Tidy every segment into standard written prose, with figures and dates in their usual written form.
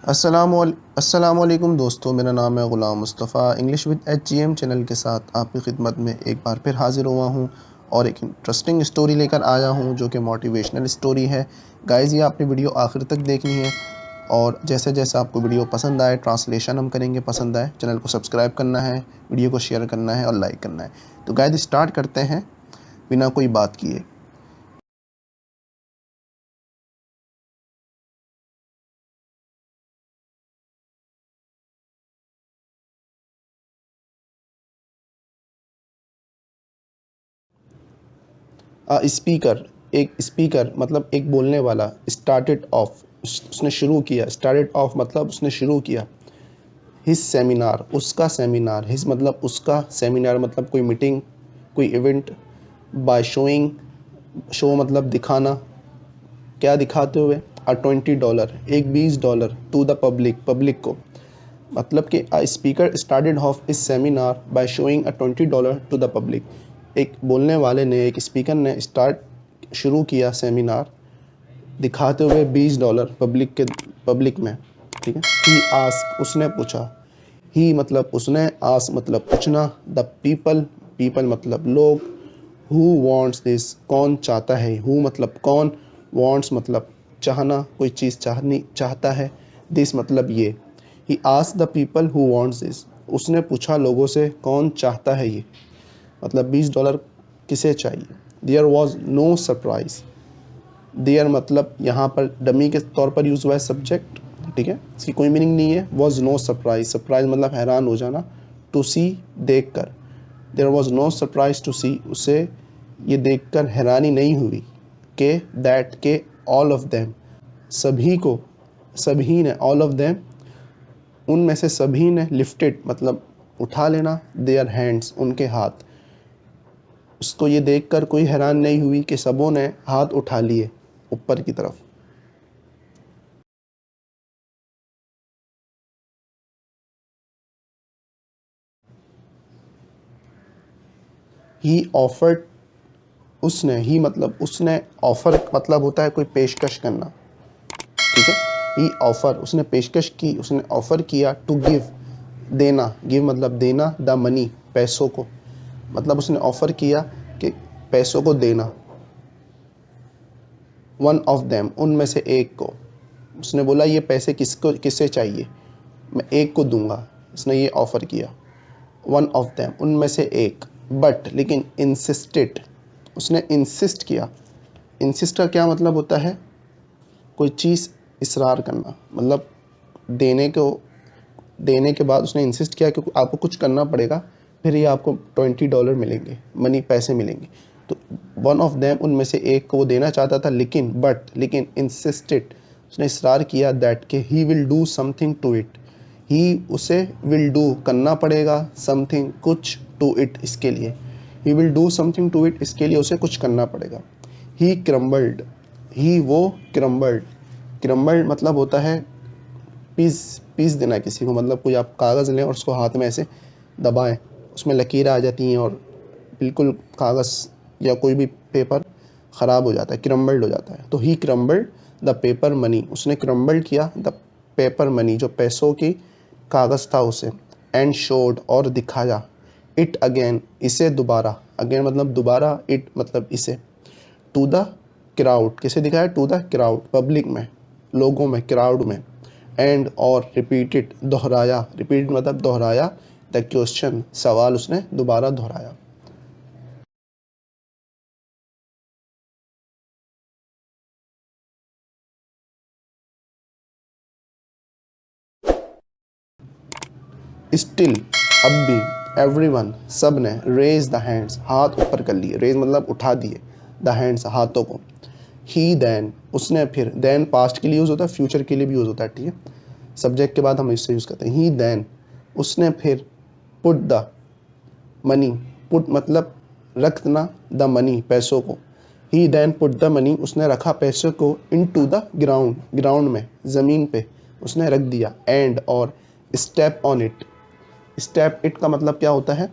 अस्सलामुअलैकुम दोस्तों, मेरा नाम है Ghulam Mustafa. English with HGM channel के साथ आपकी खिदमत में एक बार फिर हाज़िर हुआ हूँ और एक इंटरेस्टिंग स्टोरी लेकर आया हूँ जो कि मोटिवेशनल स्टोरी है। गाइज़, ये आपने वीडियो आखिर तक देखनी है और जैसे जैसे आपको वीडियो पसंद आए, ट्रांसलेशन हम करेंगे, पसंद आए चैनल को सब्सक्राइब करना है, वीडियो को शेयर करना है और लाइक करना है। तो गाइज़, स्टार्ट करते हैं बिना कोई बात किए। स्पीकर, एक स्पीकर मतलब एक बोलने वाला। स्टार्टेड ऑफ, उसने शुरू किया। स्टार्टेड ऑफ मतलब उसने शुरू किया। हिज सेमिनार, उसका सेमिनार। हिज मतलब उसका, सेमिनार मतलब कोई मीटिंग, कोई इवेंट। बाय शोइंग, शो मतलब दिखाना। क्या दिखाते हुए? $20, एक $20 टू द पब्लिक, पब्लिक को। मतलब कि स्पीकर स्टार्टेड ऑफ इस seminar by showing $20 to the public. एक बोलने वाले ने, एक स्पीकर ने शुरू किया सेमिनार दिखाते हुए $20 पब्लिक में। ठीक है। ही आस्क, उसने पूछा। ही मतलब उसने, आस्क मतलब पूछना। द पीपल, पीपल मतलब लोग। हु वॉन्ट्स दिस, कौन चाहता है। हु मतलब कौन, वॉन्ट्स मतलब चाहना, कोई चीज़ चाहता है। दिस मतलब ये। He ask the people who wants this, उसने पूछा लोगों से कौन चाहता है ये, मतलब $20 किसे चाहिए। There was no surprise. There मतलब यहाँ पर डमी के तौर पर यूज़ हुआ है सब्जेक्ट। ठीक है, इसकी कोई मीनिंग नहीं है। वॉज नो सरप्राइज, सरप्राइज मतलब हैरान हो जाना। टू सी, देख कर। There was no surprise to see, उसे ये देख कर हैरानी नहीं हुई कि दैट के ऑल ऑफ देम, सभी को, सभी ने, ऑल ऑफ देम उनमें से सभी ने, लिफ्टेड मतलब उठा लेना, देयर हैंड्स उनके हाथ। उसको ये देखकर कोई हैरान नहीं हुई कि सबों ने हाथ उठा लिए ऊपर की तरफ। ही ऑफर्ड, उसने, ही मतलब उसने, ऑफर मतलब होता है कोई पेशकश करना। ठीक है। ही ऑफर, उसने पेशकश की, उसने ऑफर किया। टू गिव, देना। गिव मतलब देना। द मनी, पैसों को। मतलब उसने ऑफर किया कि पैसों को देना। वन ऑफ देम, उनमें से एक को। उसने बोला ये पैसे किसको, किसे चाहिए, मैं एक को दूंगा। उसने ये ऑफर किया। वन ऑफ देम, उनमें से एक। बट लेकिन, इंसिस्टेड, उसने इंसिस्ट किया। इंसिस्ट का क्या मतलब होता है? कोई चीज़ इसरार करना। मतलब देने को, देने के बाद उसने इंसिस्ट किया कि आपको कुछ करना पड़ेगा, फिर ये आपको $20 मिलेंगे, मनी, पैसे मिलेंगे। तो वन ऑफ देम, उनमें से एक को वो देना चाहता था, लेकिन लेकिन इंसिस्टेड, उसने इसरार किया दैट के he will do something to it. He, उसे, विल डू करना पड़ेगा, समथिंग कुछ, टू इट इसके लिए। He will do something to it, इसके लिए उसे कुछ करना पड़ेगा। ही क्रम्बल्ड, ही वो क्रम्बल्ड, क्रम्बल्ड मतलब होता है पीस, पीस देना किसी को। मतलब कोई आप कागज़ लें और उसको हाथ में ऐसे दबाएं, उसमें लकीरें आ जाती हैं और बिल्कुल कागज़ या कोई भी पेपर ख़राब हो जाता है, क्रम्बल्ड हो जाता है। तो ही क्रम्बल्ड द पेपर मनी, उसने क्रम्बल्ड किया द पेपर मनी, जो पैसों की कागज़ था उसे। एंड शोड, और दिखाया। इट अगेन, इसे दोबारा। अगेन मतलब दोबारा, इट मतलब इसे। टू द क्राउड, किसे दिखाया? टू द क्राउड, पब्लिक में, लोगों में, क्राउड में। एंड और रिपीटेड, दोहराया। रिपीट मतलब दोहराया। द क्वेश्चन, सवाल उसने दोबारा दोहराया। स्टिल, अब भी। एवरीवन, सब ने। रेज द हैंड्स, हाथ ऊपर कर लिए। रेज मतलब उठा दिए, द हैंड्स हाथों को। ही देन, उसने फिर। देन पास्ट के लिए यूज़ होता है, फ्यूचर के लिए भी यूज़ होता है। ठीक है, सब्जेक्ट के बाद हम इससे यूज़ करते हैं। ही देन, उसने फिर। पुट द मनी, पुट मतलब रखना, द मनी पैसों को। ही देन पुट द मनी, उसने रखा पैसों को। इन टू द ग्राउंड, ग्राउंड में, ज़मीन पे उसने रख दिया। एंड और step on it, step it का मतलब क्या होता है?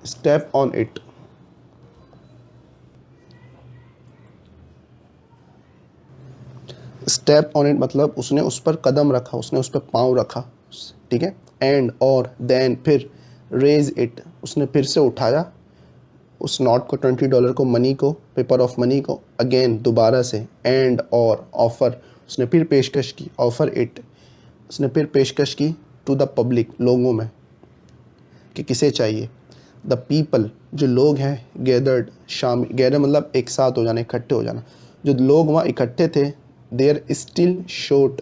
Step on it, step on it मतलब उसने उस पर कदम रखा, उसने उस पर पाँव रखा, ठीक है। एंड और देन फिर रेज इट, उसने फिर से उठाया उस नोट को, $20 को, मनी को, पेपर ऑफ मनी को, अगेन दोबारा से। एंड और ऑफर, उसने फिर पेशकश की, ऑफर इट, उसने फिर पेशकश की टू द पब्लिक, लोगों में, कि किसे चाहिए। द पीपल, जो लोग हैं, गैदर्ड, शामिल, गैदर मतलब एक साथ हो जाना, इकट्ठे हो जाना, जो लोग वहाँ इकट्ठे थे, देयर स्टिल शोट,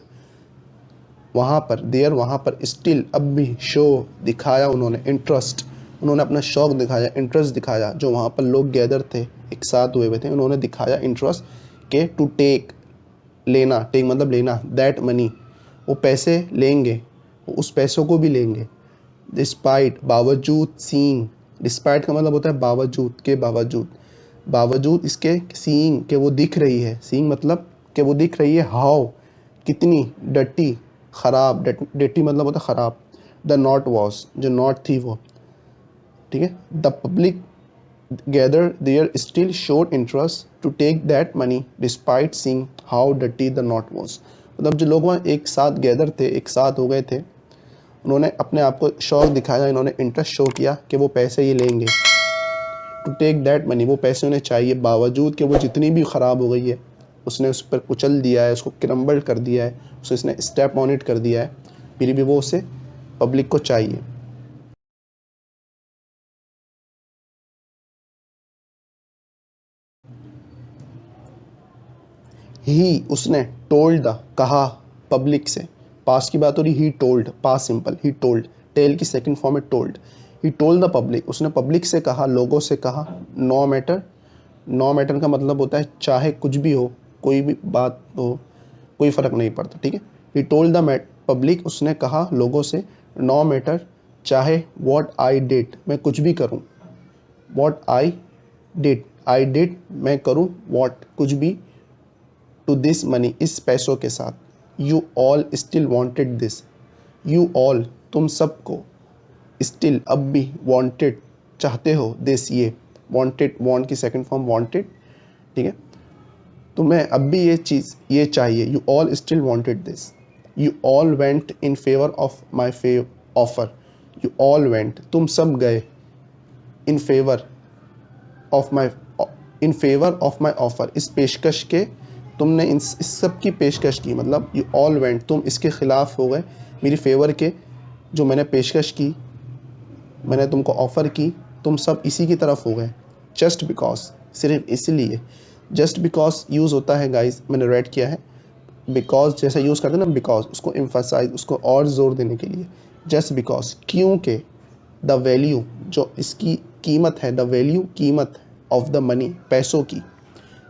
वहाँ पर, देयर वहाँ पर, स्टिल अब भी, शो दिखाया उन्होंने, इंटरेस्ट, उन्होंने अपना शौक दिखाया, इंटरेस्ट दिखाया, जो वहाँ पर लोग गैदर थे, एक साथ हुए थे, उन्होंने दिखाया इंटरेस्ट के टू टेक, लेना, टेक मतलब लेना, दैट मनी, वो पैसे लेंगे, वो उस पैसों को भी लेंगे, डिस्पाइट बावजूद, सीइंग, डिस्पाइट का मतलब होता है बावजूद, के बावजूद, बावजूद इसके, सीइंग के वो दिख रही है, सीइंग मतलब कि वो दिख रही है, हाउ कितनी, डटी खराब, डटी मतलब होता है खराब, द नॉट वॉज जो नॉट थी वो, ठीक है। The public gather there still showed interest to take that money despite seeing how डटी द नॉट वॉज, मतलब जो लोग वहाँ एक साथ गैदर थे, एक साथ हो गए थे, उन्होंने अपने आप को शौक दिखाया, इन्होंने इंटरेस्ट शो किया कि वो पैसे ये लेंगे, टू टेक दैट मनी, वो पैसे उन्हें चाहिए, बावजूद कि वो जितनी भी ख़राब हो गई है, उसने उस पर कुचल दिया है, उसको क्रम्बल कर दिया है, उसने स्टेप ऑन इट कर दिया है, फिर भी वो उसे पब्लिक को चाहिए। ही, उसने, टोल्ड द, कहा, पब्लिक से, पास की बात हो रही, he told, past simple, he told, tell की सेकंड फॉर्म है told, he told the public, उसने पब्लिक से कहा, लोगों से कहा, नो मैटर, नो मैटर का मतलब होता है चाहे कुछ भी हो, कोई भी बात हो, कोई फ़र्क नहीं पड़ता, ठीक है। ही टोल्ड द पब्लिक, उसने कहा लोगों से, नो मैटर, चाहे वॉट आई डिड, मैं कुछ भी करूँ, वॉट आई डिड मैं करूँ, वॉट कुछ भी, टू दिस मनी इस पैसों के साथ, you all still wanted this, you all तुम सबको, स्टिल अब भी, वॉन्टेड चाहते हो, दिस ये, वॉन्टेड, वॉन्ट की सेकंड फॉर्म वॉन्टेड, ठीक है, तुम्हें अब भी ये चीज़ ये चाहिए, you all still wanted this, you all went in favour of my offer, you all went तुम सब गए, in favour of my, in favour of my offer इस पेशकश के, तुमने इस सब की पेशकश की, मतलब यू ऑल वेंट तुम इसके ख़िलाफ़ हो गए, मेरी फेवर के, जो मैंने पेशकश की, मैंने तुमको ऑफ़र की, तुम सब इसी की तरफ हो गए, जस्ट बिकॉज, सिर्फ इसलिए, जस्ट बिकॉज यूज़ होता है गाइस, मैंने रेड किया है, बिकॉज जैसा यूज़ करते हैं ना, बिकॉज उसको एम्फसाइज, उसको और ज़ोर देने के लिए, जस्ट बिकॉज क्योंकि, द वैल्यू जो इसकी कीमत है, द वैल्यू कीमत ऑफ द मनी पैसों की,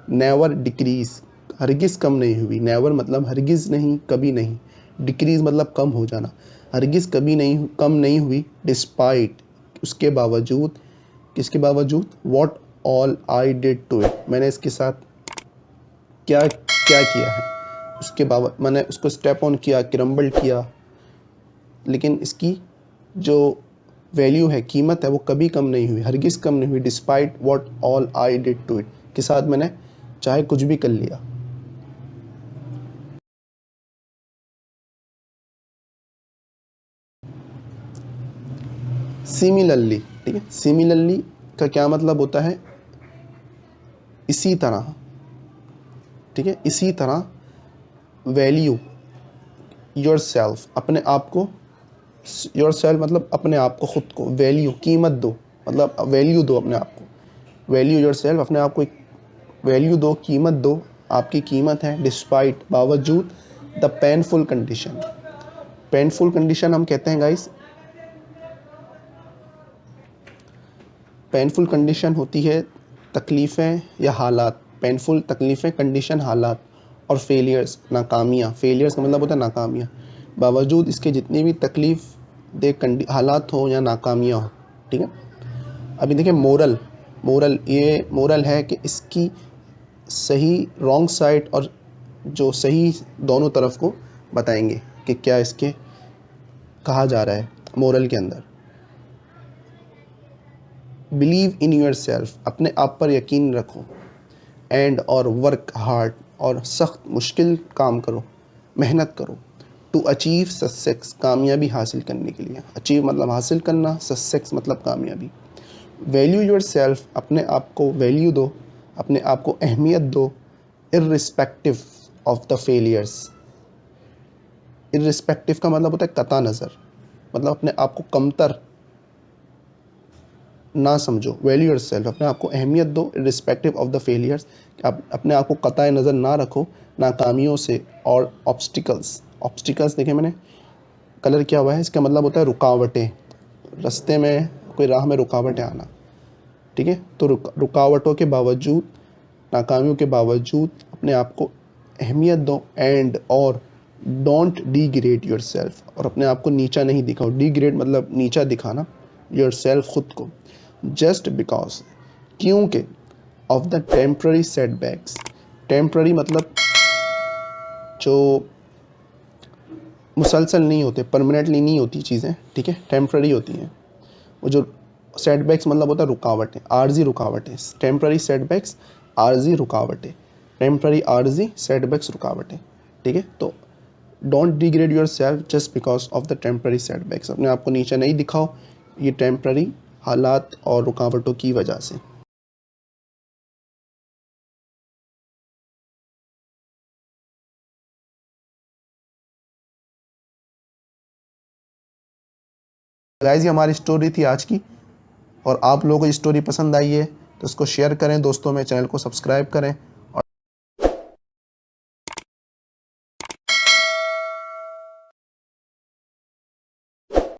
नेवर डिक्रीज हरगिज़ कम नहीं हुई, नेवर मतलब हरगिज़ नहीं, कभी नहीं, डिक्रीज मतलब कम हो जाना, हरगिज़ कभी नहीं कम नहीं हुई, डिस्पाइट उसके बावजूद, किसके बावजूद, what all I did to it, मैंने इसके साथ क्या क्या किया है, उसके बावजूद मैंने उसको स्टेप ऑन किया, क्रम्बल किया, लेकिन इसकी जो वैल्यू है, कीमत है, वो कभी कम नहीं हुई, हरगिज़ कम नहीं हुई, despite what all I did to it, के साथ मैंने चाहे कुछ भी कर लिया। सिमिलरली, ठीक है, सिमिलरली का क्या मतलब होता है, इसी तरह, ठीक है, इसी तरह, वैल्यू योर सेल्फ, अपने आप को, योर सेल्फ मतलब अपने आप को, खुद को, वैल्यू कीमत दो, मतलब वैल्यू दो अपने आप को, वैल्यू योर सेल्फ, अपने आप को एक वैल्यू दो, कीमत दो, आपकी कीमत है, डिस्पाइट बावजूद, the painful condition, painful condition हम कहते हैं गाइस, पेनफुल कंडीशन होती है तकलीफ़ें या हालात, पेनफुल तकलीफ़ें, कंडीशन हालात, और फेलियर्स नाकामियाँ, फेलियर्स का मतलब होता है नाकामियाँ, बावजूद इसके जितनी भी तकलीफ़ दे हालात हो या नाकामियाँ हो, ठीक है। अभी देखिए मोरल, मोरल ये मोरल है कि इसकी सही रॉन्ग साइड और जो सही दोनों तरफ को बताएंगे कि क्या इसके कहा जा रहा है मोरल के अंदर। बिलीव इन योर सेल्फ, अपने आप पर यकीन रखो, एंड और वर्क हार्ड, और सख्त मुश्किल काम करो, मेहनत करो। टू अचीव सक्सेस, कामयाबी हासिल करने के लिए। अचीव मतलब हासिल करना, सक्सेस मतलब कामयाबी। वैल्यू योर सेल्फ, अपने आप को वैल्यू दो, अपने आप को अहमियत दो। Irrespective of the failures, irrespective का मतलब होता है कता नज़र, मतलब अपने आप को कमतर ना समझो। वैल्यू योर सेल्फ, अपने आप को अहमियत दो। इर्रिस्पेक्टिव ऑफ द फेलियर्स, आप अपने आप को कताए नज़र ना रखो नाकामियों से और ऑब्स्टिकल्स। ऑब्स्टिकल्स देखें मैंने कलर किया हुआ है, इसका मतलब होता है रुकावटें, रास्ते में कोई राह में रुकावटें आना, ठीक है। तो रुकावटों के बावजूद, नाकामियों के बावजूद अपने आप को अहमियत दो। एंड और डोंट डिग्रेड योर सेल्फ, और अपने आप को नीचा नहीं दिखाओ। डिग्रेड मतलब नीचा दिखाना, योर सेल्फ खुद को। जस्ट बिकॉज, क्योंकि, of the temporary setbacks. Temporary मतलब जो मुसलसल नहीं होते, परमानेंटली नहीं होती चीज़ें, ठीक है, टेम्प्ररी होती हैं। वो जो सेटबैक्स मतलब होता है रुकावटें, आर्जी रुकावटें। टेम्प्ररी सेटबैक्स, आर्जी रुकावटें। टेम्प्ररी आर्जी सेटबैक्स रुकावटें, ठीक है। तो don't degrade your self just because of the temporary setbacks, अपने आप को नीचा नहीं दिखाओ ये टेम्प्ररी हालात और रुकावटों की वजह से। गाइस, ये हमारी स्टोरी थी आज की, और आप लोगों को स्टोरी पसंद आई है तो इसको शेयर करें दोस्तों में, चैनल को सब्सक्राइब करें।